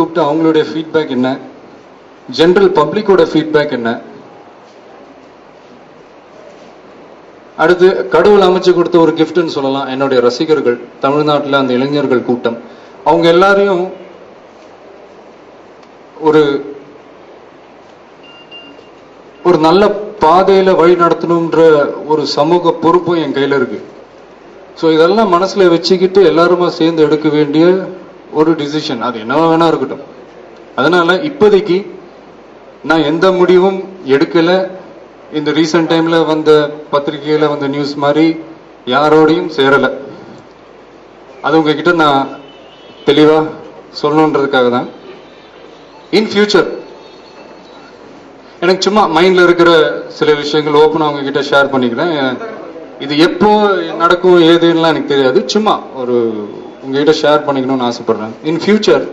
கூப்பிட்டு அவங்களுடைய ஃபீட்பேக் என்ன, ஜென்ரல் பப்ளிக்கோட ஃபீட்பேக் என்ன, அடுத்து கடவுள் அமைச்சு கொடுத்த ஒரு கிஃப்ட்னு சொல்லலாம் என்னுடைய ரசிகர்கள், தமிழ்நாட்டில் அந்த இளைஞர்கள் கூட்டம், அவங்க எல்லாரையும் ஒரு ஒரு நல்ல பாதையில வழி நடத்தணும்ன்ற ஒரு சமூக பொறுப்பும் என் கையில இருக்கு. ஸோ இதெல்லாம் மனசுல வச்சுக்கிட்டு எல்லாருமா சேர்ந்து எடுக்க வேண்டிய ஒரு டிசிஷன், அது என்னவா வேணா இருக்கட்டும். அதனால இப்போதைக்கு நான் எந்த முடிவும் எடுக்கல. இந்த ரீசன்ட் டைம்ல வந்த பத்திரிகையில வந்த நியூஸ் மாதிரி யாரோடையும் சேரல. அது உங்ககிட்ட நான் தெளிவா சொல்லணுன்றதுக்காக தான். இன் ஃபியூச்சர் எனக்கு சும்மா மைண்ட்ல இருக்கிற சில விஷயங்கள் ஓப்பனா உங்ககிட்ட ஷேர் பண்ணிக்கிறேன். இது எப்போ நடக்கும் ஏதுன்னா எனக்கு தெரியாது, சும்மா ஒரு உங்ககிட்ட ஷேர் பண்ணிக்கணும்னு ஆசைப்படுறேன். In future